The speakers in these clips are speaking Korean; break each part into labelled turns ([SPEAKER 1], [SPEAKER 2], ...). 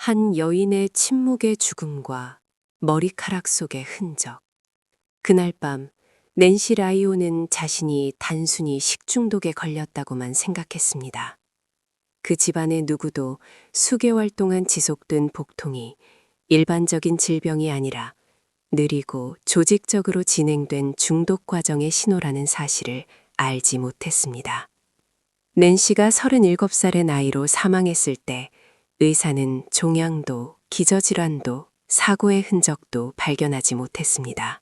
[SPEAKER 1] 한 여인의 침묵의 죽음과 머리카락 속의 흔적. 그날 밤 낸시 라이오는 자신이 단순히 식중독에 걸렸다고만 생각했습니다. 그 집안의 누구도 수개월 동안 지속된 복통이 일반적인 질병이 아니라 느리고 조직적으로 진행된 중독 과정의 신호라는 사실을 알지 못했습니다. 낸시가 37살의 나이로 사망했을 때 의사는 종양도, 기저질환도, 사고의 흔적도 발견하지 못했습니다.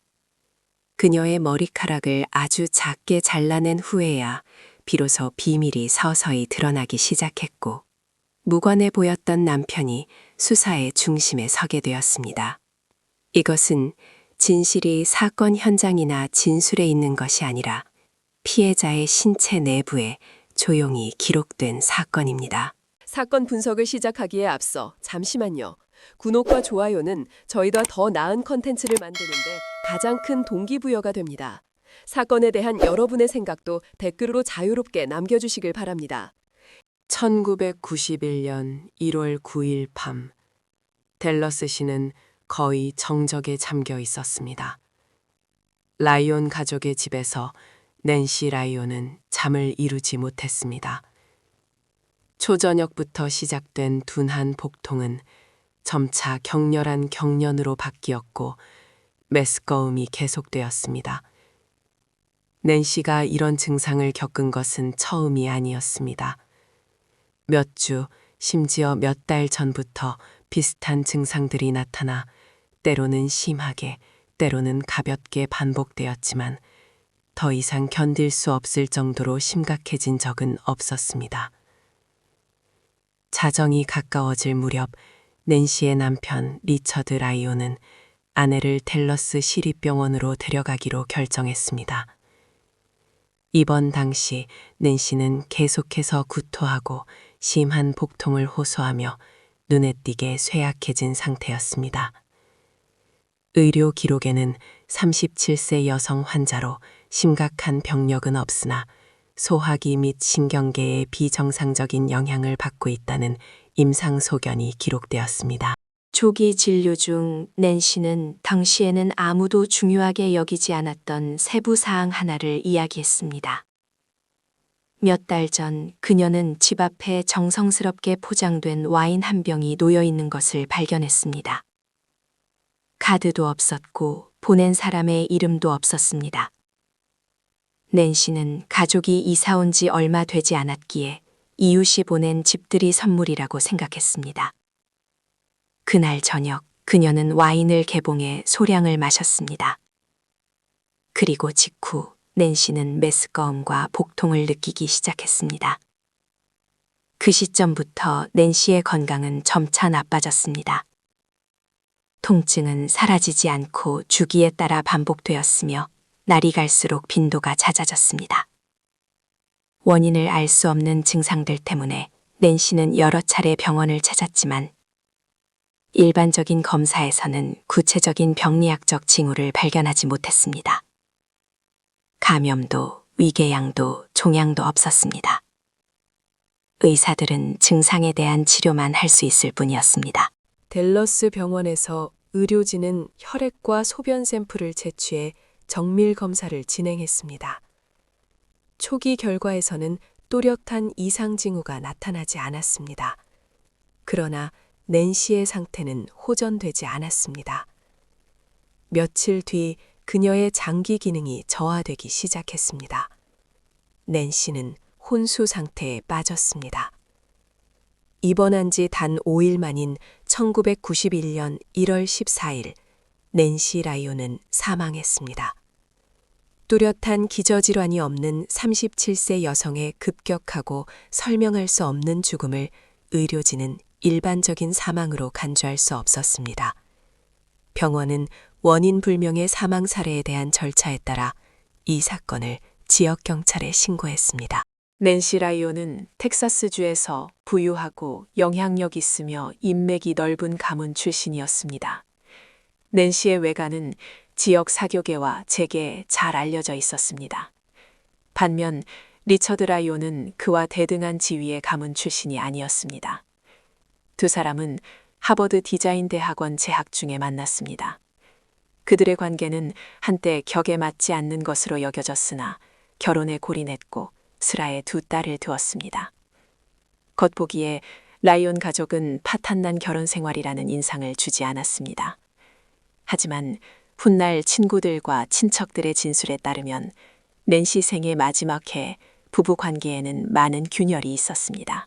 [SPEAKER 1] 그녀의 머리카락을 아주 작게 잘라낸 후에야 비로소 비밀이 서서히 드러나기 시작했고, 무관해 보였던 남편이 수사의 중심에 서게 되었습니다. 이것은 진실이 사건 현장이나 진술에 있는 것이 아니라 피해자의 신체 내부에 조용히 기록된 사건입니다.
[SPEAKER 2] 사건 분석을 시작하기에 앞서 잠시만요. 구독과 좋아요는 저희가 더 나은 컨텐츠를 만드는데 가장 큰 동기부여가 됩니다. 사건에 대한 여러분의 생각도 댓글로 자유롭게 남겨주시길 바랍니다.
[SPEAKER 1] 1991년 1월 9일 밤, 댈러스 시는 거의 정적에 잠겨 있었습니다. 라이온 가족의 집에서 낸시 라이온은 잠을 이루지 못했습니다. 초저녁부터 시작된 둔한 복통은 점차 격렬한 경련으로 바뀌었고 메스꺼움이 계속되었습니다. 낸시가 이런 증상을 겪은 것은 처음이 아니었습니다. 몇 주, 심지어 몇 달 전부터 비슷한 증상들이 나타나 때로는 심하게, 때로는 가볍게 반복되었지만 더 이상 견딜 수 없을 정도로 심각해진 적은 없었습니다. 자정이 가까워질 무렵 낸시의 남편 리처드 라이온은 아내를 댈러스 시립병원으로 데려가기로 결정했습니다. 입원 당시 낸시는 계속해서 구토하고 심한 복통을 호소하며 눈에 띄게 쇠약해진 상태였습니다. 의료 기록에는 37세 여성 환자로 심각한 병력은 없으나 소화기 및 신경계에 비정상적인 영향을 받고 있다는 임상소견이 기록되었습니다.
[SPEAKER 3] 조기 진료 중 낸시는 당시에는 아무도 중요하게 여기지 않았던 세부 사항 하나를 이야기했습니다. 몇 달 전 그녀는 집 앞에 정성스럽게 포장된 와인 한 병이 놓여 있는 것을 발견했습니다. 카드도 없었고 보낸 사람의 이름도 없었습니다. 낸시는 가족이 이사 온 지 얼마 되지 않았기에 이웃이 보낸 집들이 선물이라고 생각했습니다. 그날 저녁 그녀는 와인을 개봉해 소량을 마셨습니다. 그리고 직후 낸시는 메스꺼움과 복통을 느끼기 시작했습니다. 그 시점부터 낸시의 건강은 점차 나빠졌습니다. 통증은 사라지지 않고 주기에 따라 반복되었으며 날이 갈수록 빈도가 잦아졌습니다. 원인을 알 수 없는 증상들 때문에 낸시는 여러 차례 병원을 찾았지만 일반적인 검사에서는 구체적인 병리학적 징후를 발견하지 못했습니다. 감염도, 위궤양도, 종양도 없었습니다. 의사들은 증상에 대한 치료만 할 수 있을 뿐이었습니다.
[SPEAKER 2] 댈러스 병원에서 의료진은 혈액과 소변 샘플을 채취해 정밀 검사를 진행했습니다. 초기 결과에서는 또렷한 이상 징후가 나타나지 않았습니다. 그러나 낸시의 상태는 호전되지 않았습니다. 며칠 뒤 그녀의 장기 기능이 저하되기 시작했습니다. 낸시는 혼수 상태에 빠졌습니다. 입원한 지 단 5일 만인 1991년 1월 14일, 낸시 라이온은 사망했습니다. 뚜렷한 기저질환이 없는 37세 여성의 급격하고 설명할 수 없는 죽음을 의료진은 일반적인 사망으로 간주할 수 없었습니다. 병원은 원인 불명의 사망 사례에 대한 절차에 따라 이 사건을 지역 경찰에 신고했습니다.
[SPEAKER 1] 낸시 라이온은 텍사스주에서 부유하고 영향력 있으며 인맥이 넓은 가문 출신이었습니다. 낸시의 외가는 지역 사교계와 재계에 잘 알려져 있었습니다. 반면 리처드 라이온은 그와 대등한 지위의 가문 출신이 아니었습니다. 두 사람은 하버드 디자인 대학원 재학 중에 만났습니다. 그들의 관계는 한때 격에 맞지 않는 것으로 여겨졌으나 결혼에 골인했고 슬하에 두 딸을 두었습니다. 겉보기에 라이온 가족은 파탄난 결혼 생활이라는 인상을 주지 않았습니다. 하지만 훗날 친구들과 친척들의 진술에 따르면 낸시 생의 마지막 해 부부 관계에는 많은 균열이 있었습니다.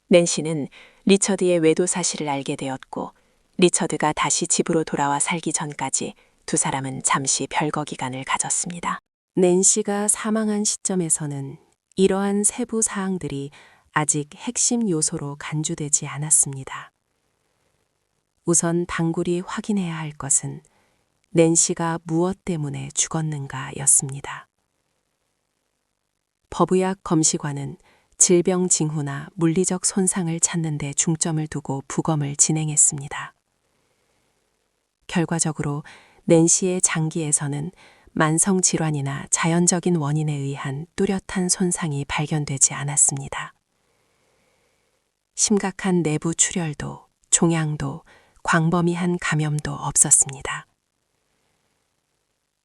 [SPEAKER 1] 낸시는 리처드의 외도 사실을 알게 되었고 리처드가 다시 집으로 돌아와 살기 전까지 두 사람은 잠시 별거 기간을 가졌습니다.
[SPEAKER 4] 낸시가 사망한 시점에서는 이러한 세부 사항들이 아직 핵심 요소로 간주되지 않았습니다. 우선 단골이 확인해야 할 것은 낸시가 무엇 때문에 죽었는가였습니다. 법의학 검시관은 질병 징후나 물리적 손상을 찾는 데 중점을 두고 부검을 진행했습니다. 결과적으로 낸시의 장기에서는 만성 질환이나 자연적인 원인에 의한 뚜렷한 손상이 발견되지 않았습니다. 심각한 내부 출혈도, 종양도, 광범위한 감염도 없었습니다.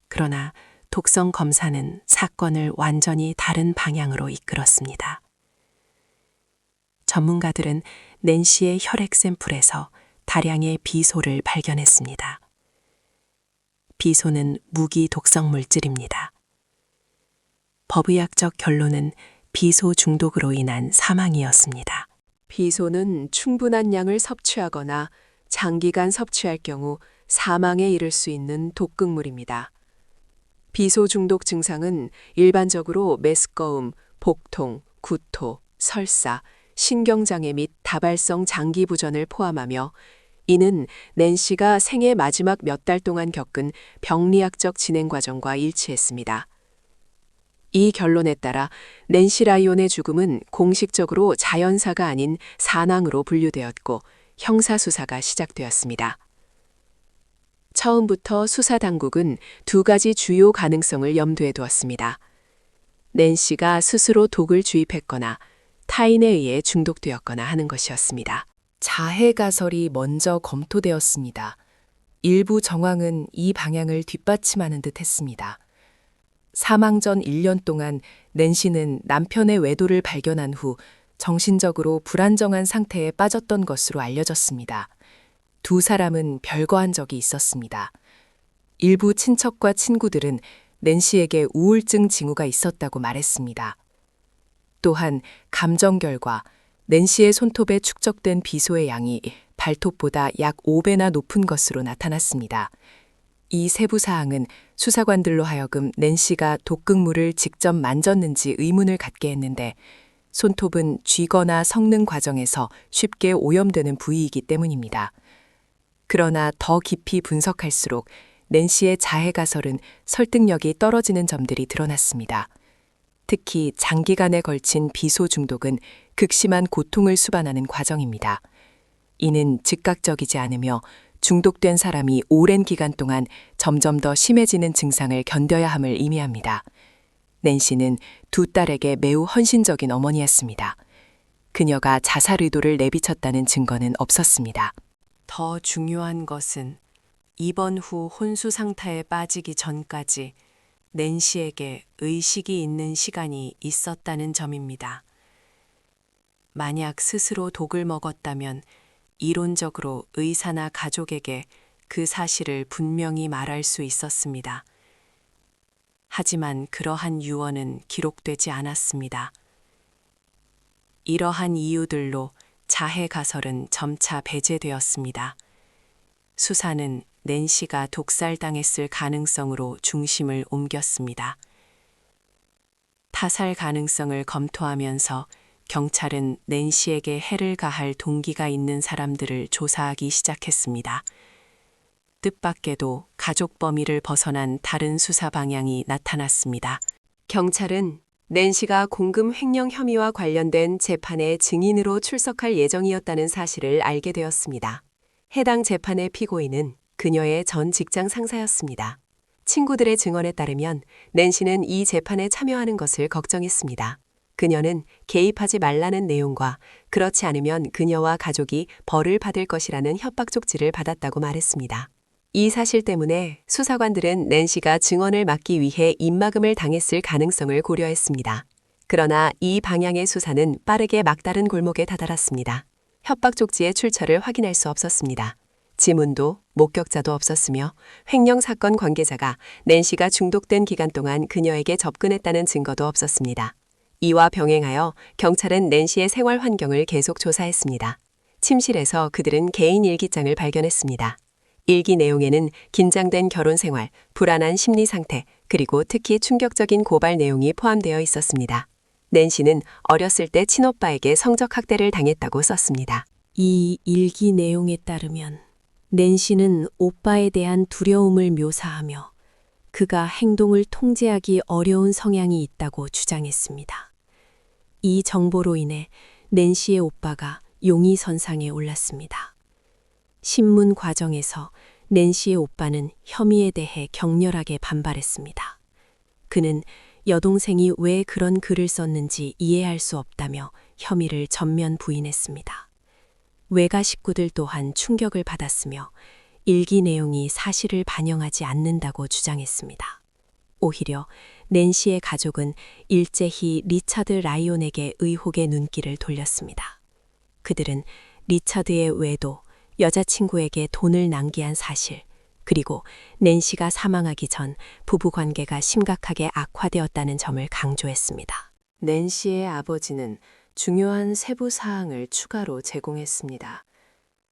[SPEAKER 4] 그러나 독성 검사는 사건을 완전히 다른 방향으로 이끌었습니다. 전문가들은 낸시의 혈액 샘플에서 다량의 비소를 발견했습니다. 비소는 무기 독성 물질입니다. 법의학적 결론은 비소 중독으로 인한 사망이었습니다.
[SPEAKER 2] 비소는 충분한 양을 섭취하거나 장기간 섭취할 경우 사망에 이를 수 있는 독극물입니다. 비소 중독 증상은 일반적으로 메스꺼움, 복통, 구토, 설사, 신경장애 및 다발성 장기 부전을 포함하며 이는 낸시가 생애 마지막 몇 달 동안 겪은 병리학적 진행 과정과 일치했습니다. 이 결론에 따라 낸시 라이온의 죽음은 공식적으로 자연사가 아닌 산황으로 분류되었고 형사수사가 시작되었습니다. 처음부터 수사당국은 두 가지 주요 가능성을 염두에 두었습니다. 낸시가 스스로 독을 주입했거나 타인에 의해 중독되었거나 하는 것이었습니다.
[SPEAKER 5] 자해 가설이 먼저 검토되었습니다. 일부 정황은 이 방향을 뒷받침하는 듯 했습니다. 사망 전 1년 동안 낸시는 남편의 외도를 발견한 후 정신적으로 불안정한 상태에 빠졌던 것으로 알려졌습니다. 두 사람은 별거한 적이 있었습니다. 일부 친척과 친구들은 낸시에게 우울증 징후가 있었다고 말했습니다. 또한 감정 결과 낸시의 손톱에 축적된 비소의 양이 발톱보다 약 5배나 높은 것으로 나타났습니다. 이 세부 사항은 수사관들로 하여금 낸시가 독극물을 직접 만졌는지 의문을 갖게 했는데 손톱은 쥐거나 섞는 과정에서 쉽게 오염되는 부위이기 때문입니다. 그러나 더 깊이 분석할수록 낸시의 자해 가설은 설득력이 떨어지는 점들이 드러났습니다. 특히 장기간에 걸친 비소 중독은 극심한 고통을 수반하는 과정입니다. 이는 즉각적이지 않으며 중독된 사람이 오랜 기간 동안 점점 더 심해지는 증상을 견뎌야 함을 의미합니다. 낸시는 두 딸에게 매우 헌신적인 어머니였습니다. 그녀가 자살 의도를 내비쳤다는 증거는 없었습니다.
[SPEAKER 4] 더 중요한 것은 입원 후 혼수 상태에 빠지기 전까지 낸시에게 의식이 있는 시간이 있었다는 점입니다. 만약 스스로 독을 먹었다면 이론적으로 의사나 가족에게 그 사실을 분명히 말할 수 있었습니다. 하지만 그러한 유언은 기록되지 않았습니다. 이러한 이유들로 자해 가설은 점차 배제되었습니다. 수사는 낸시가 독살당했을 가능성으로 중심을 옮겼습니다. 타살 가능성을 검토하면서 경찰은 낸시에게 해를 가할 동기가 있는 사람들을 조사하기 시작했습니다. 뜻밖에도 가족 범위를 벗어난 다른 수사 방향이 나타났습니다.
[SPEAKER 2] 경찰은 낸시가 공금 횡령 혐의와 관련된 재판에 증인으로 출석할 예정이었다는 사실을 알게 되었습니다. 해당 재판의 피고인은 그녀의 전 직장 상사였습니다. 친구들의 증언에 따르면 낸시는 이 재판에 참여하는 것을 걱정했습니다.
[SPEAKER 6] 그녀는 개입하지 말라는 내용과 그렇지 않으면 그녀와 가족이 벌을 받을 것이라는 협박 쪽지를 받았다고 말했습니다. 이 사실 때문에 수사관들은 낸시가 증언을 막기 위해 입막음을 당했을 가능성을 고려했습니다. 그러나 이 방향의 수사는 빠르게 막다른 골목에 다다랐습니다. 협박 쪽지의 출처를 확인할 수 없었습니다. 지문도 목격자도 없었으며 횡령 사건 관계자가 낸시가 중독된 기간 동안 그녀에게 접근했다는 증거도 없었습니다. 이와 병행하여 경찰은 낸시의 생활 환경을 계속 조사했습니다. 침실에서 그들은 개인 일기장을 발견했습니다. 일기 내용에는 긴장된 결혼 생활, 불안한 심리 상태, 그리고 특히 충격적인 고발 내용이 포함되어 있었습니다. 낸시는 어렸을 때 친오빠에게 성적 학대를 당했다고 썼습니다.
[SPEAKER 3] 이 일기 내용에 따르면 낸시는 오빠에 대한 두려움을 묘사하며 그가 행동을 통제하기 어려운 성향이 있다고 주장했습니다. 이 정보로 인해 낸시의 오빠가 용의선상에 올랐습니다. 신문 과정에서 낸시의 오빠는 혐의에 대해 격렬하게 반발했습니다. 그는 여동생이 왜 그런 글을 썼는지 이해할 수 없다며 혐의를 전면 부인했습니다. 외가 식구들 또한 충격을 받았으며 일기 내용이 사실을 반영하지 않는다고 주장했습니다. 오히려 낸시의 가족은 일제히 리차드 라이온에게 의혹의 눈길을 돌렸습니다. 그들은 리차드의 외도, 여자친구에게 돈을 낭비한 사실, 그리고 낸시가 사망하기 전 부부 관계가 심각하게 악화되었다는 점을 강조했습니다.
[SPEAKER 4] 낸시의 아버지는 중요한 세부 사항을 추가로 제공했습니다.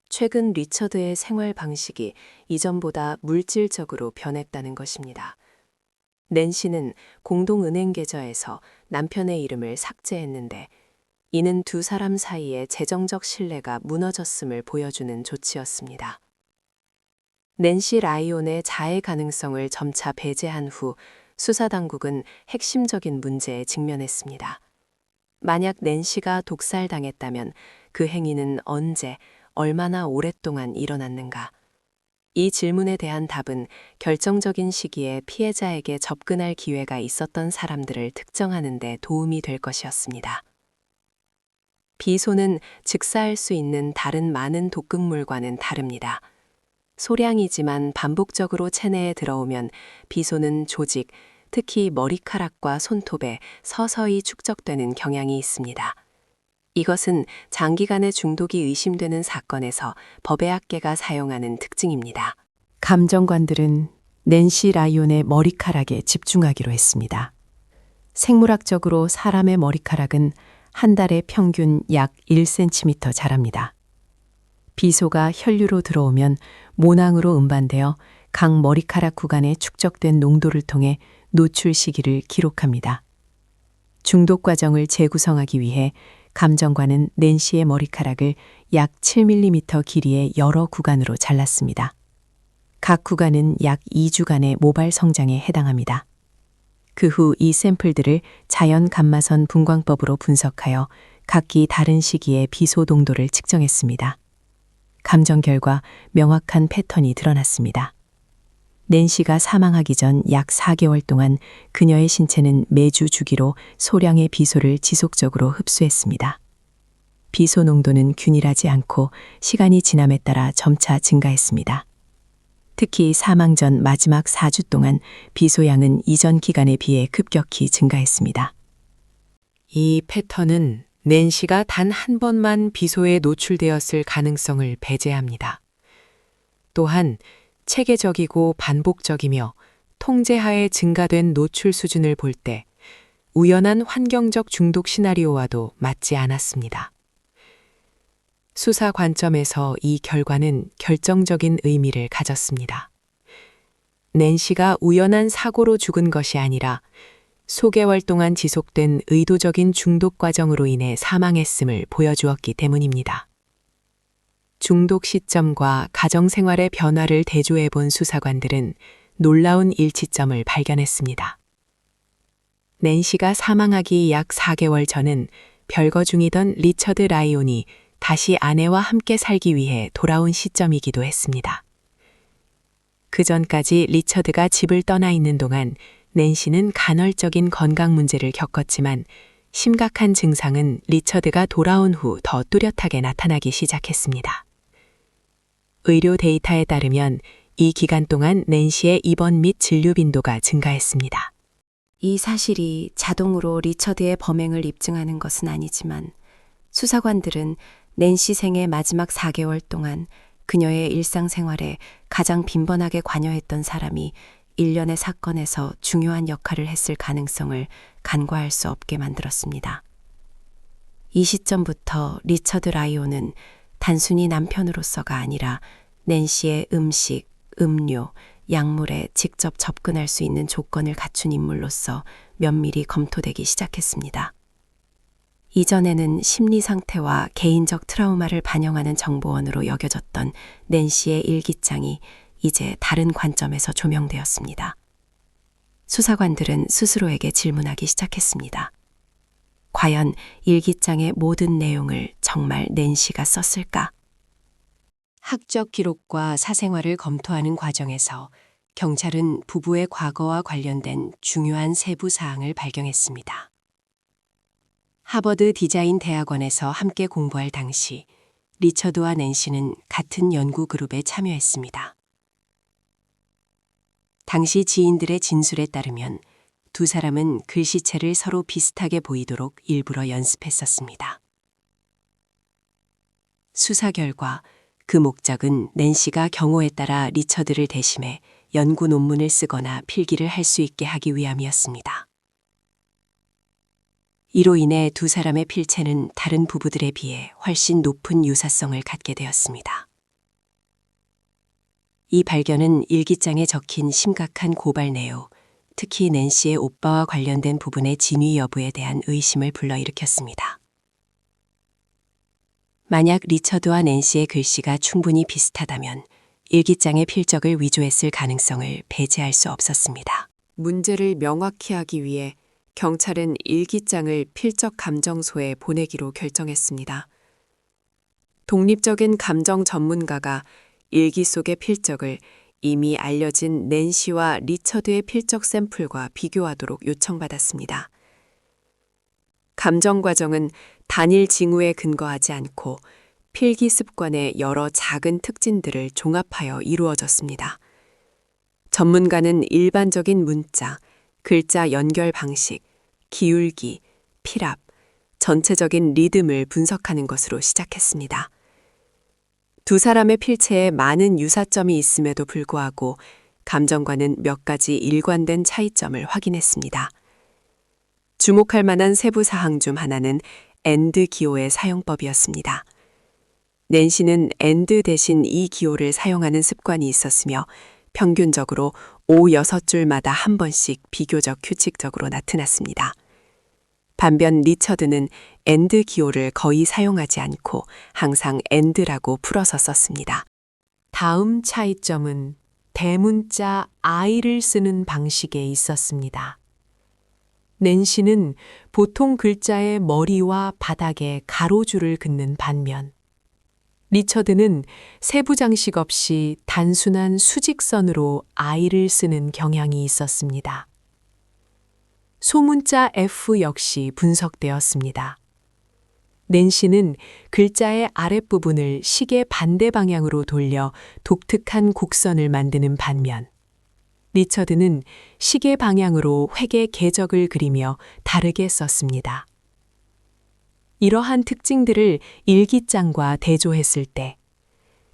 [SPEAKER 4] 최근 리처드의 생활 방식이 이전보다 물질적으로 변했다는 것입니다. 낸시는 공동은행 계좌에서 남편의 이름을 삭제했는데 이는 두 사람 사이의 재정적 신뢰가 무너졌음을 보여주는 조치였습니다. 낸시 라이온의 자해 가능성을 점차 배제한 후 수사당국은 핵심적인 문제에 직면했습니다. 만약 낸시가 독살당했다면 그 행위는 언제, 얼마나 오랫동안 일어났는가? 이 질문에 대한 답은 결정적인 시기에 피해자에게 접근할 기회가 있었던 사람들을 특정하는 데 도움이 될 것이었습니다. 비소는 즉사할 수 있는 다른 많은 독극물과는 다릅니다. 소량이지만 반복적으로 체내에 들어오면 비소는 조직, 특히 머리카락과 손톱에 서서히 축적되는 경향이 있습니다. 이것은 장기간의 중독이 의심되는 사건에서 법의학계가 사용하는 특징입니다.
[SPEAKER 5] 감정관들은 낸시 라이온의 머리카락에 집중하기로 했습니다. 생물학적으로 사람의 머리카락은 한 달에 평균 약 1cm 자랍니다. 비소가 혈류로 들어오면 모낭으로 음반되어 각 머리카락 구간에 축적된 농도를 통해 노출 시기를 기록합니다. 중독 과정을 재구성하기 위해 감정관은 낸시의 머리카락을 약 7mm 길이의 여러 구간으로 잘랐습니다. 각 구간은 약 2주간의 모발 성장에 해당합니다. 그 후 이 샘플들을 자연 감마선 분광법으로 분석하여 각기 다른 시기의 비소 농도를 측정했습니다. 감정 결과 명확한 패턴이 드러났습니다. 낸시가 사망하기 전 약 4개월 동안 그녀의 신체는 매주 주기로 소량의 비소를 지속적으로 흡수했습니다. 비소 농도는 균일하지 않고 시간이 지남에 따라 점차 증가했습니다. 특히 사망 전 마지막 4주 동안 비소량은 이전 기간에 비해 급격히 증가했습니다.
[SPEAKER 4] 이 패턴은 낸시가 단 한 번만 비소에 노출되었을 가능성을 배제합니다. 또한 체계적이고 반복적이며 통제하에 증가된 노출 수준을 볼 때 우연한 환경적 중독 시나리오와도 맞지 않았습니다. 수사 관점에서 이 결과는 결정적인 의미를 가졌습니다. 낸시가 우연한 사고로 죽은 것이 아니라 수개월 동안 지속된 의도적인 중독 과정으로 인해 사망했음을 보여주었기 때문입니다. 중독 시점과 가정생활의 변화를 대조해 본 수사관들은 놀라운 일치점을 발견했습니다. 낸시가 사망하기 약 4개월 전은 별거 중이던 리처드 라이온이 다시 아내와 함께 살기 위해 돌아온 시점이기도 했습니다. 그 전까지 리처드가 집을 떠나 있는 동안 낸시는 간헐적인 건강 문제를 겪었지만
[SPEAKER 1] 심각한 증상은 리처드가 돌아온 후 더 뚜렷하게 나타나기 시작했습니다. 의료 데이터에 따르면 이 기간 동안 낸시의 입원 및 진료 빈도가 증가했습니다.
[SPEAKER 7] 이 사실이 자동으로 리처드의 범행을 입증하는 것은 아니지만 수사관들은 낸시 생의 마지막 4개월 동안 그녀의 일상생활에 가장 빈번하게 관여했던 사람이 일련의 사건에서 중요한 역할을 했을 가능성을 간과할 수 없게 만들었습니다. 이 시점부터 리처드 라이온은 단순히 남편으로서가 아니라 낸시의 음식, 음료, 약물에 직접 접근할 수 있는 조건을 갖춘 인물로서 면밀히 검토되기 시작했습니다. 이전에는 심리 상태와 개인적 트라우마를 반영하는 정보원으로 여겨졌던 낸시의 일기장이 이제 다른 관점에서 조명되었습니다. 수사관들은 스스로에게 질문하기 시작했습니다. 과연 일기장의 모든 내용을 정말 낸시가 썼을까?
[SPEAKER 6] 학적 기록과 사생활을 검토하는 과정에서 경찰은 부부의 과거와 관련된 중요한 세부 사항을 발견했습니다. 하버드 디자인 대학원에서 함께 공부할 당시 리처드와 낸시는 같은 연구 그룹에 참여했습니다. 당시 지인들의 진술에 따르면 두 사람은 글씨체를 서로 비슷하게 보이도록 일부러 연습했었습니다. 수사 결과 그 목적은 낸시가 경호에 따라 리처드를 대신해 연구 논문을 쓰거나 필기를 할 수 있게 하기 위함이었습니다. 이로 인해 두 사람의 필체는 다른 부부들에 비해 훨씬 높은 유사성을 갖게 되었습니다. 이 발견은 일기장에 적힌 심각한 고발 내용, 특히 낸시의 오빠와 관련된 부분의 진위 여부에 대한 의심을 불러일으켰습니다. 만약 리처드와 낸시의 글씨가 충분히 비슷하다면 일기장의 필적을 위조했을 가능성을 배제할 수 없었습니다.
[SPEAKER 1] 문제를 명확히 하기 위해 경찰은 일기장을 필적 감정소에 보내기로 결정했습니다. 독립적인 감정 전문가가 일기 속의 필적을 이미 알려진 낸시와 리처드의 필적 샘플과 비교하도록 요청받았습니다. 감정 과정은 단일 징후에 근거하지 않고 필기 습관의 여러 작은 특징들을 종합하여 이루어졌습니다. 전문가는 일반적인 문자, 글자 연결 방식, 기울기, 필압, 전체적인 리듬을 분석하는 것으로 시작했습니다. 두 사람의 필체에 많은 유사점이 있음에도 불구하고 감정과는 몇 가지 일관된 차이점을 확인했습니다. 주목할 만한 세부 사항 중 하나는 and 기호의 사용법이었습니다. 낸시는 and 대신 이 기호를 사용하는 습관이 있었으며 평균적으로 6줄마다 한 번씩 비교적 규칙적으로 나타났습니다. 반면 리처드는 and 기호를 거의 사용하지 않고 항상 and라고 풀어서 썼습니다. 다음 차이점은 대문자 I를 쓰는 방식에 있었습니다. 낸시는 보통 글자의 머리와 바닥에 가로줄을 긋는 반면 리처드는 세부 장식 없이 단순한 수직선으로 I를 쓰는 경향이 있었습니다. 소문자 F 역시 분석되었습니다. 낸시는 글자의 아랫부분을 시계 반대 방향으로 돌려 독특한 곡선을 만드는 반면 리처드는 시계 방향으로 획의 궤적을 그리며 다르게 썼습니다. 이러한 특징들을 일기장과 대조했을 때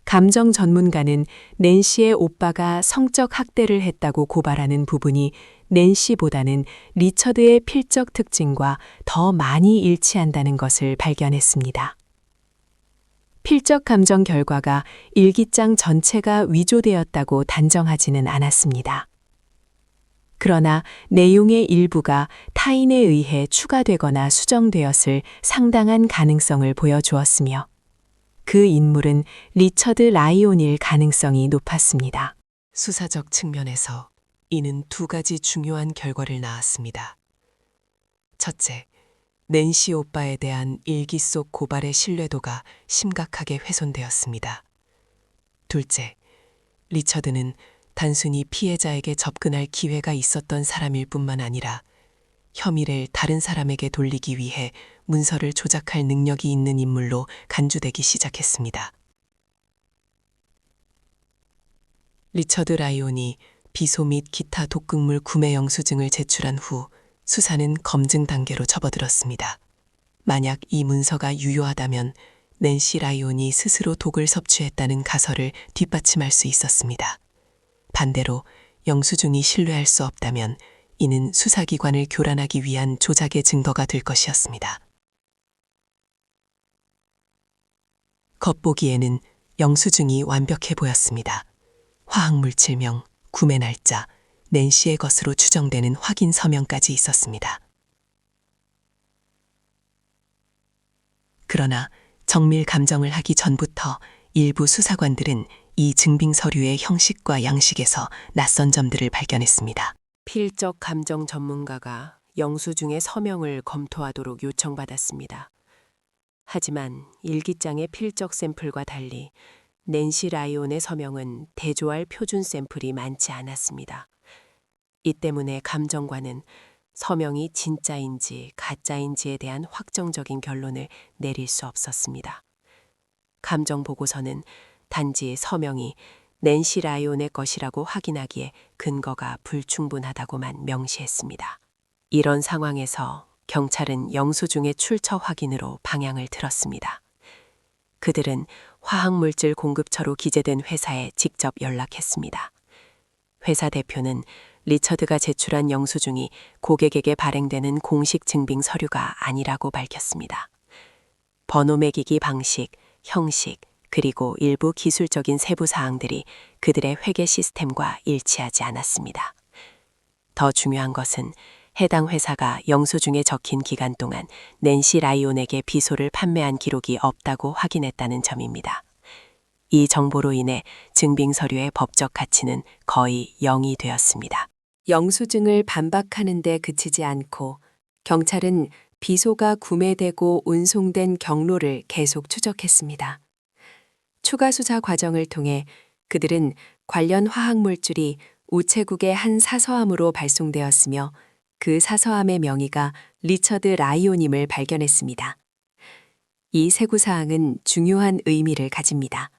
[SPEAKER 1] 감정 전문가는 낸시의 오빠가 성적 학대를 했다고 고발하는 부분이 낸시보다는 리처드의 필적 특징과 더 많이 일치한다는 것을 발견했습니다. 필적 감정 결과가 일기장 전체가 위조되었다고 단정하지는 않았습니다. 그러나 내용의 일부가 타인에 의해 추가되거나 수정되었을 상당한 가능성을 보여주었으며 그 인물은 리처드 라이온일 가능성이 높았습니다.
[SPEAKER 4] 수사적 측면에서 이는 두 가지 중요한 결과를 낳았습니다. 첫째, 낸시 오빠에 대한 일기 속 고발의 신뢰도가 심각하게 훼손되었습니다. 둘째, 리처드는 단순히 피해자에게 접근할 기회가 있었던 사람일 뿐만 아니라 혐의를 다른 사람에게 돌리기 위해 문서를 조작할 능력이 있는 인물로 간주되기 시작했습니다. 리처드 라이온이 비소 및 기타 독극물 구매 영수증을 제출한 후 수사는 검증 단계로 접어들었습니다. 만약 이 문서가 유효하다면 낸시 라이온이 스스로 독을 섭취했다는 가설을 뒷받침할 수 있었습니다. 반대로 영수증이 신뢰할 수 없다면 이는 수사기관을 교란하기 위한 조작의 증거가 될 것이었습니다. 겉보기에는 영수증이 완벽해 보였습니다. 화학물질명, 구매 날짜, 낸시의 것으로 추정되는 확인 서명까지 있었습니다. 그러나 정밀 감정을 하기 전부터 일부 수사관들은 이 증빙 서류의 형식과 양식에서 낯선 점들을 발견했습니다.
[SPEAKER 2] 필적 감정 전문가가 영수증의 서명을 검토하도록 요청받았습니다. 하지만 일기장의 필적 샘플과 달리 낸시 라이온의 서명은 대조할 표준 샘플이 많지 않았습니다. 이 때문에 감정관은 서명이 진짜인지 가짜인지에 대한 확정적인 결론을 내릴 수 없었습니다. 감정 보고서는 단지 서명이 낸시 라이온의 것이라고 확인하기에 근거가 불충분하다고만 명시했습니다. 이런 상황에서 경찰은 영수증의 출처 확인으로 방향을 틀었습니다. 그들은 화학물질 공급처로 기재된 회사에 직접 연락했습니다. 회사 대표는 리처드가 제출한 영수증이 고객에게 발행되는 공식 증빙 서류가 아니라고 밝혔습니다. 번호 매기기 방식, 형식, 그리고 일부 기술적인 세부 사항들이 그들의 회계 시스템과 일치하지 않았습니다. 더 중요한 것은 해당 회사가 영수증에 적힌 기간 동안 낸시 라이온에게 비소를 판매한 기록이 없다고 확인했다는 점입니다. 이 정보로 인해 증빙 서류의 법적 가치는 거의 0이 되었습니다.
[SPEAKER 3] 영수증을 반박하는 데 그치지 않고 경찰은 비소가 구매되고 운송된 경로를 계속 추적했습니다. 추가 수사 과정을 통해 그들은 관련 화학물질이 우체국의 한 사서함으로 발송되었으며 그 사서함의 명의가 리처드 라이온임을 발견했습니다. 이 세부사항은 중요한 의미를 가집니다.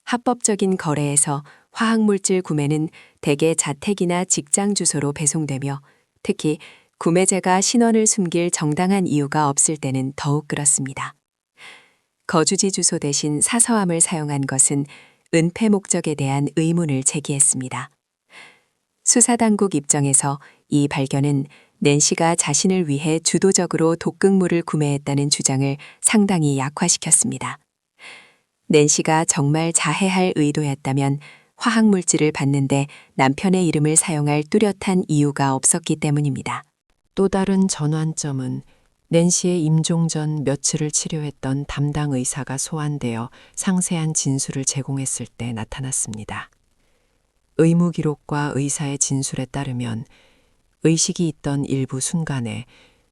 [SPEAKER 3] 합법적인 거래에서 화학물질 구매는 대개 자택이나 직장 주소로 배송되며 특히 구매자가 신원을 숨길 정당한 이유가 없을 때는 더욱 그렇습니다. 거주지 주소 대신 사서함을 사용한 것은 은폐 목적에 대한 의문을 제기했습니다. 수사당국 입장에서 이 발견은 낸시가 자신을 위해 주도적으로 독극물을 구매했다는 주장을 상당히 약화시켰습니다. 낸시가 정말 자해할 의도였다면 화학물질을 받는데 남편의 이름을 사용할 뚜렷한 이유가 없었기 때문입니다.
[SPEAKER 5] 또 다른 전환점은 낸시의 임종 전 며칠을 치료했던 담당 의사가 소환되어 상세한 진술을 제공했을 때 나타났습니다. 의무 기록과 의사의 진술에 따르면 의식이 있던 일부 순간에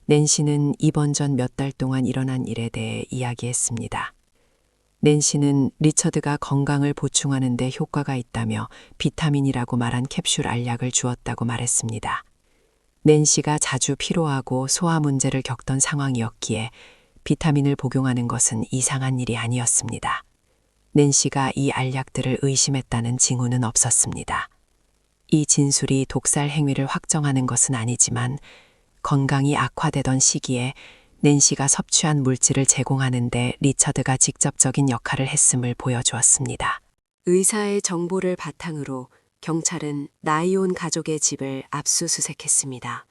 [SPEAKER 5] 낸시는 입원 전 몇 달 동안 일어난 일에 대해 이야기했습니다. 낸시는 리처드가 건강을 보충하는 데 효과가 있다며 비타민이라고 말한 캡슐 알약을 주었다고 말했습니다. 낸시가 자주 피로하고 소화 문제를 겪던 상황이었기에 비타민을 복용하는 것은 이상한 일이 아니었습니다. 낸시가 이 알약들을 의심했다는 징후는 없었습니다. 이 진술이 독살 행위를 확정하는 것은 아니지만 건강이 악화되던 시기에 낸시가 섭취한 물질을 제공하는 데 리처드가 직접적인 역할을 했음을 보여주었습니다.
[SPEAKER 3] 의사의 정보를 바탕으로 경찰은 라이온 가족의 집을 압수수색했습니다.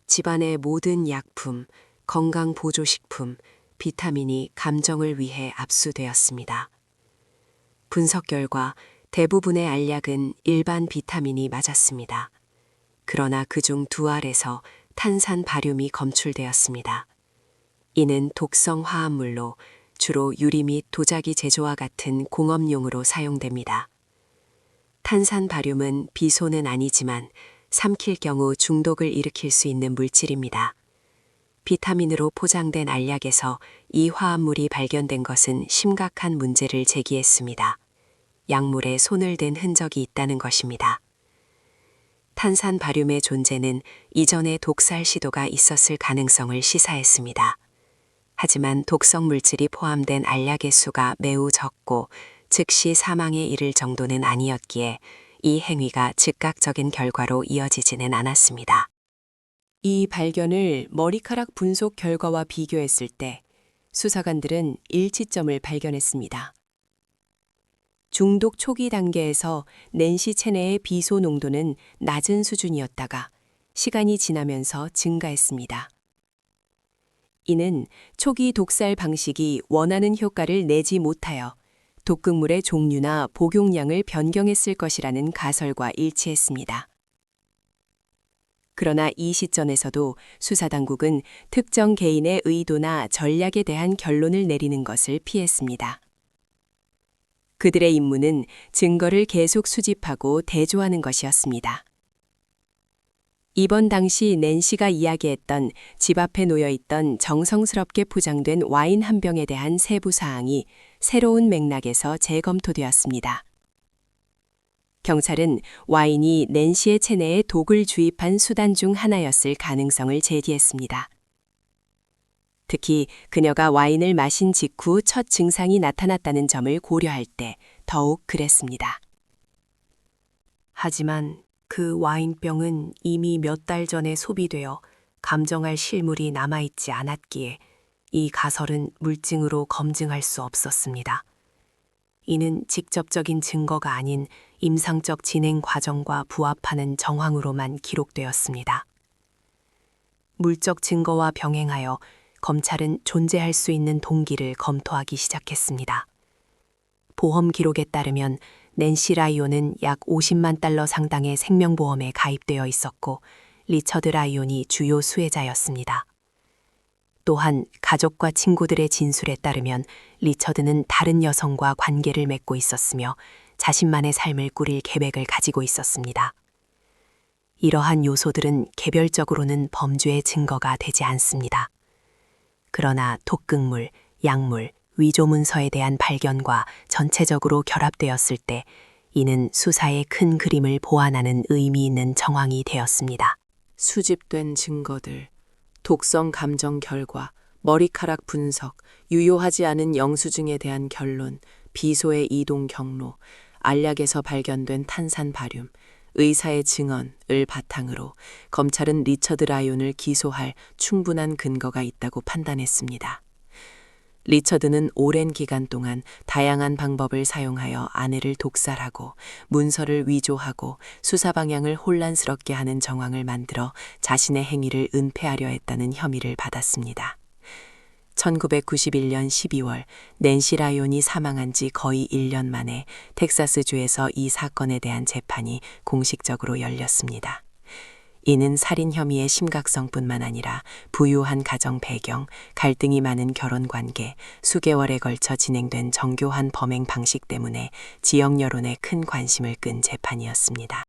[SPEAKER 3] 집안의 모든 약품, 건강보조식품, 비타민이 감정을 위해 압수되었습니다. 분석 결과 대부분의 알약은 일반 비타민이 맞았습니다. 그러나 그중 두 알에서 탄산 바륨이 검출되었습니다. 이는 독성 화합물로 주로 유리 및 도자기 제조와 같은 공업용으로 사용됩니다. 탄산 바륨은 비소는 아니지만 삼킬 경우 중독을 일으킬 수 있는 물질입니다. 비타민으로 포장된 알약에서 이 화합물이 발견된 것은 심각한 문제를 제기했습니다. 약물에 손을 댄 흔적이 있다는 것입니다.
[SPEAKER 6] 탄산 바륨의 존재는 이전에 독살 시도가 있었을 가능성을 시사했습니다. 하지만 독성 물질이 포함된 알약의 수가 매우 적고 즉시 사망에 이를 정도는 아니었기에 이 행위가 즉각적인 결과로 이어지지는 않았습니다.
[SPEAKER 2] 이 발견을 머리카락 분석 결과와 비교했을 때 수사관들은 일치점을 발견했습니다. 중독 초기 단계에서 낸시 체내의 비소 농도는 낮은 수준이었다가 시간이 지나면서 증가했습니다. 이는 초기 독살 방식이 원하는 효과를 내지 못하여 독극물의 종류나 복용량을 변경했을 것이라는 가설과 일치했습니다. 그러나 이 시점에서도 수사당국은 특정 개인의 의도나 전략에 대한 결론을 내리는 것을 피했습니다. 그들의 임무는 증거를 계속 수집하고 대조하는 것이었습니다. 입원 당시 낸시가 이야기했던 집 앞에 놓여 있던 정성스럽게 포장된 와인 한 병에 대한 세부 사항이 새로운 맥락에서 재검토되었습니다. 경찰은 와인이 낸시의 체내에 독을 주입한 수단 중 하나였을 가능성을 제기했습니다. 특히 그녀가 와인을 마신 직후 첫 증상이 나타났다는 점을 고려할 때 더욱 그랬습니다.
[SPEAKER 3] 하지만 그 와인병은 이미 몇 달 전에 소비되어 감정할 실물이 남아있지 않았기에 이 가설은 물증으로 검증할 수 없었습니다. 이는 직접적인 증거가 아닌 임상적 진행 과정과 부합하는 정황으로만 기록되었습니다. 물적 증거와 병행하여 검찰은 존재할 수 있는 동기를 검토하기 시작했습니다. 보험 기록에 따르면 낸시 라이온은 약 50만 달러 상당의 생명보험에 가입되어 있었고 리처드 라이온이 주요 수혜자였습니다. 또한 가족과 친구들의 진술에 따르면 리처드는 다른 여성과 관계를 맺고 있었으며 자신만의 삶을 꾸릴 계획을 가지고 있었습니다. 이러한 요소들은 개별적으로는 범죄의 증거가 되지 않습니다. 그러나 독극물, 약물, 위조 문서에 대한 발견과 전체적으로 결합되었을 때 이는 수사의 큰 그림을 보완하는 의미 있는 정황이 되었습니다.
[SPEAKER 5] 수집된 증거들, 독성 감정 결과, 머리카락 분석, 유효하지 않은 영수증에 대한 결론, 비소의 이동 경로, 알약에서 발견된 탄산 바륨, 의사의 증언을 바탕으로 검찰은 리처드 라이온을 기소할 충분한 근거가 있다고 판단했습니다. 리처드는 오랜 기간 동안 다양한 방법을 사용하여 아내를 독살하고 문서를 위조하고 수사 방향을 혼란스럽게 하는 정황을 만들어 자신의 행위를 은폐하려 했다는 혐의를 받았습니다. 1991년 12월 낸시 라이온이 사망한 지 거의 1년 만에 텍사스주에서 이 사건에 대한 재판이 공식적으로 열렸습니다. 이는 살인 혐의의 심각성뿐만 아니라 부유한 가정 배경, 갈등이 많은 결혼 관계, 수개월에 걸쳐 진행된 정교한 범행 방식 때문에 지역 여론에 큰 관심을 끈 재판이었습니다.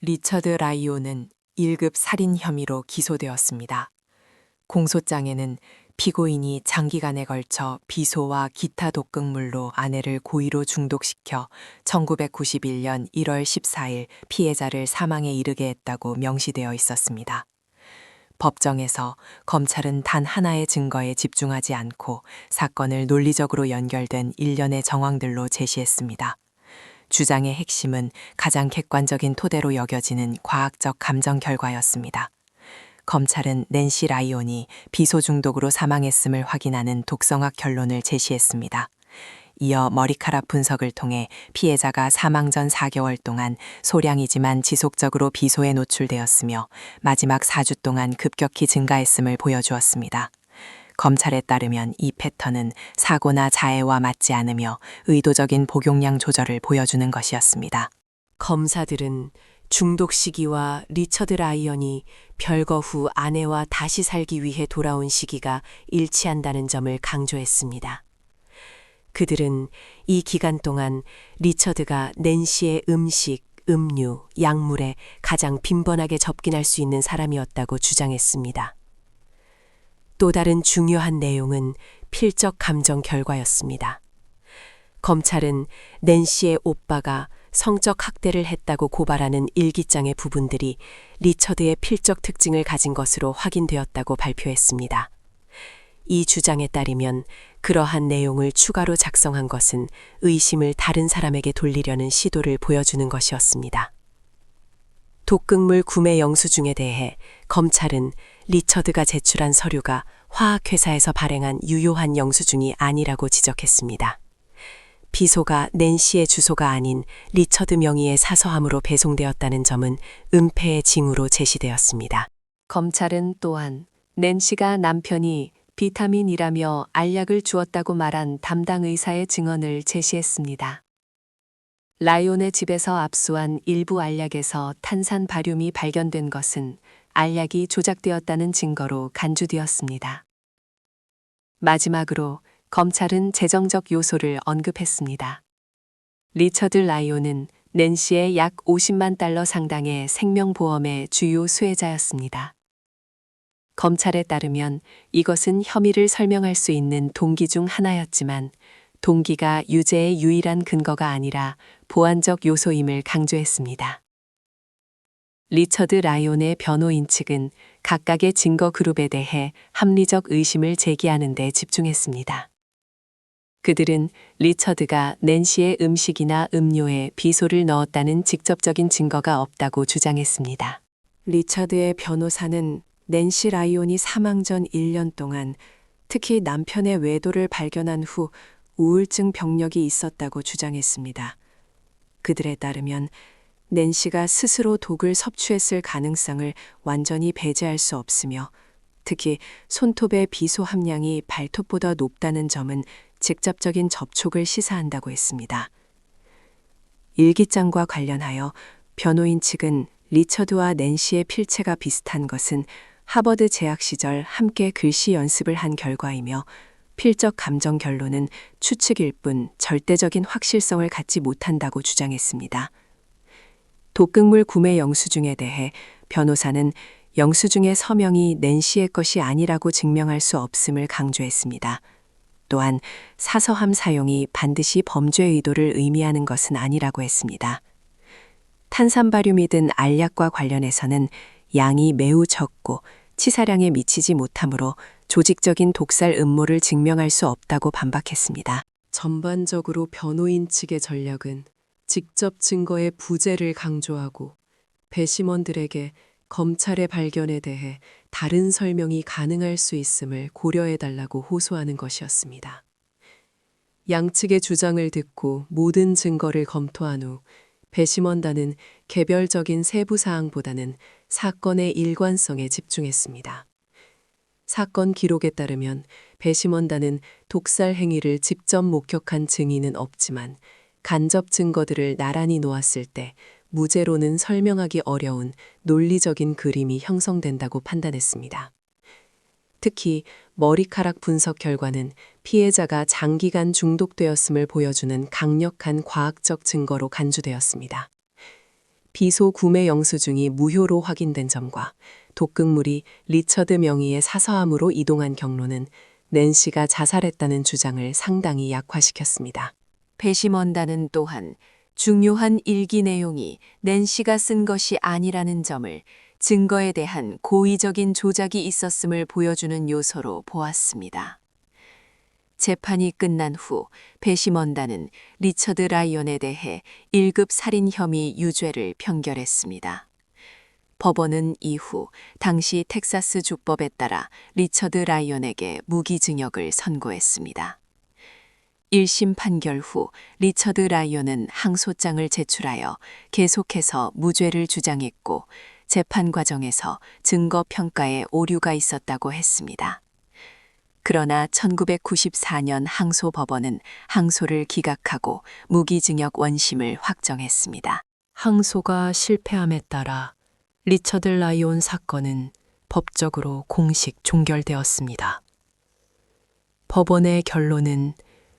[SPEAKER 4] 리처드 라이온은 1급 살인 혐의로 기소되었습니다. 공소장에는 피고인이 장기간에 걸쳐 비소와 기타 독극물로 아내를 고의로 중독시켜 1991년 1월 14일 피해자를 사망에 이르게 했다고 명시되어 있었습니다. 법정에서 검찰은 단 하나의 증거에 집중하지 않고 사건을 논리적으로 연결된 일련의 정황들로 제시했습니다. 주장의 핵심은 가장 객관적인 토대로 여겨지는 과학적 감정 결과였습니다. 검찰은 낸시 라이온이 비소 중독으로 사망했음을 확인하는 독성학 결론을 제시했습니다. 이어 머리카락 분석을 통해 피해자가 사망 전 4개월 동안 소량이지만 지속적으로 비소에 노출되었으며 마지막 4주 동안 급격히 증가했음을 보여주었습니다. 검찰에 따르면 이 패턴은 사고나 자해와 맞지 않으며 의도적인 복용량 조절을 보여주는 것이었습니다.
[SPEAKER 2] 검사들은 중독 시기와 리처드 라이언이 별거 후 아내와 다시 살기 위해 돌아온 시기가 일치한다는 점을 강조했습니다. 그들은 이 기간 동안 리처드가 낸시의 음식, 음료, 약물에 가장 빈번하게 접근할 수 있는 사람이었다고 주장했습니다. 또 다른 중요한 내용은 필적 감정 결과였습니다. 검찰은 낸시의 오빠가
[SPEAKER 6] 성적 학대를 했다고 고발하는 일기장의 부분들이 리처드의 필적 특징을 가진 것으로 확인되었다고 발표했습니다. 이 주장에 따르면 그러한 내용을 추가로 작성한 것은 의심을 다른 사람에게 돌리려는 시도를 보여주는 것이었습니다. 독극물 구매 영수증에 대해 검찰은 리처드가 제출한 서류가 화학회사에서 발행한 유효한 영수증이 아니라고 지적했습니다. 비소가 낸시의 주소가 아닌 리처드 명의의 사서함으로 배송되었다는 점은 은폐의 징후로 제시되었습니다.
[SPEAKER 3] 검찰은 또한 낸시가 남편이 비타민이라며 알약을 주었다고 말한 담당 의사의 증언을 제시했습니다. 라이온의 집에서 압수한 일부 알약에서 탄산 바륨이 발견된 것은 알약이 조작되었다는 증거로 간주되었습니다. 마지막으로 검찰은 재정적 요소를 언급했습니다. 리처드 라이온은 낸시의 약 50만 달러 상당의 생명보험의 주요 수혜자였습니다. 검찰에 따르면 이것은 혐의를 설명할 수 있는 동기 중 하나였지만 동기가 유죄의 유일한 근거가 아니라 보완적 요소임을 강조했습니다. 리처드 라이온의 변호인 측은 각각의 증거 그룹에 대해 합리적 의심을 제기하는 데 집중했습니다. 그들은 리처드가 낸시의 음식이나 음료에 비소를 넣었다는 직접적인 증거가 없다고 주장했습니다.
[SPEAKER 1] 리처드의 변호사는 낸시 라이온이 사망 전 1년 동안 특히 남편의 외도를 발견한 후 우울증 병력이 있었다고 주장했습니다. 그들에 따르면 낸시가 스스로 독을 섭취했을 가능성을 완전히 배제할 수 없으며 특히 손톱의 비소 함량이 발톱보다 높다는 점은 직접적인 접촉을 시사한다고 했습니다. 일기장과 관련하여 변호인 측은 리처드와 낸시의 필체가 비슷한 것은 하버드 재학 시절 함께 글씨 연습을 한 결과이며 필적 감정 결론은 추측일 뿐 절대적인 확실성을 갖지 못한다고 주장했습니다. 독극물 구매 영수증에 대해 변호사는 영수증의 서명이 낸시의 것이 아니라고 증명할 수 없음을 강조했습니다. 또한 사서함 사용이 반드시 범죄 의도를 의미하는 것은 아니라고 했습니다. 탄산바륨이 든 알약과 관련해서는 양이 매우 적고 치사량에 미치지 못하므로 조직적인 독살 음모를 증명할 수 없다고 반박했습니다.
[SPEAKER 5] 전반적으로 변호인 측의 전략은 직접 증거의 부재를 강조하고 배심원들에게 검찰의 발견에 대해 다른 설명이 가능할 수 있음을 고려해달라고 호소하는 것이었습니다. 양측의 주장을 듣고 모든 증거를 검토한 후 배심원단은 개별적인 세부 사항보다는 사건의 일관성에 집중했습니다. 사건 기록에 따르면 배심원단은 독살 행위를 직접 목격한 증인은 없지만 간접 증거들을 나란히 놓았을 때 무죄로는 설명하기 어려운 논리적인 그림이 형성된다고 판단했습니다. 특히 머리카락 분석 결과는 피해자가 장기간 중독되었음을 보여주는 강력한 과학적 증거로 간주되었습니다. 비소 구매 영수증이 무효로 확인된 점과 독극물이 리처드 명의의 사서함으로 이동한 경로는 낸시가 자살했다는 주장을 상당히 약화시켰습니다.
[SPEAKER 3] 배심원단은 또한 중요한 일기 내용이 낸시가 쓴 것이 아니라는 점을 증거에 대한 고의적인 조작이 있었음을 보여주는 요소로 보았습니다. 재판이 끝난 후 배심원단은 리처드 라이온에 대해 1급 살인 혐의 유죄를 판결했습니다. 법원은 이후 당시 텍사스 주법에 따라 리처드 라이온에게 무기징역을 선고했습니다. 1심 판결 후 리처드 라이온은 항소장을 제출하여 계속해서 무죄를 주장했고 재판 과정에서 증거 평가에 오류가 있었다고 했습니다. 그러나 1994년 항소법원은 항소를 기각하고 무기징역 원심을 확정했습니다.
[SPEAKER 5] 항소가 실패함에 따라 리처드 라이온 사건은 법적으로 공식 종결되었습니다. 법원의 결론은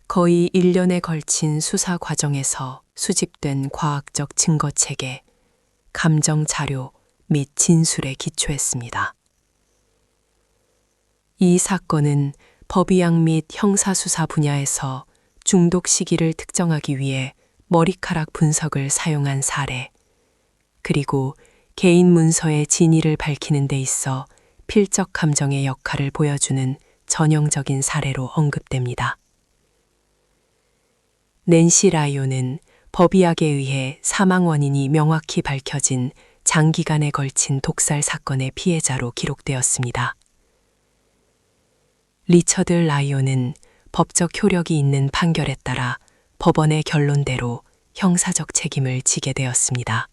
[SPEAKER 5] 거의 1년에 걸친 수사 과정에서 수집된 과학적 증거 체계, 감정 자료 및 진술에 기초했습니다. 이 사건은 법의학 및 형사수사 분야에서 중독 시기를 특정하기 위해
[SPEAKER 6] 머리카락 분석을 사용한 사례, 그리고 개인 문서의 진위를 밝히는 데 있어 필적 감정의 역할을 보여주는 전형적인 사례로 언급됩니다. 낸시 라이온은 법의학에 의해 사망 원인이 명확히 밝혀진 장기간에 걸친 독살 사건의 피해자로 기록되었습니다. 리처드 라이온은 법적 효력이 있는 판결에 따라 법원의 결론대로 형사적 책임을 지게 되었습니다.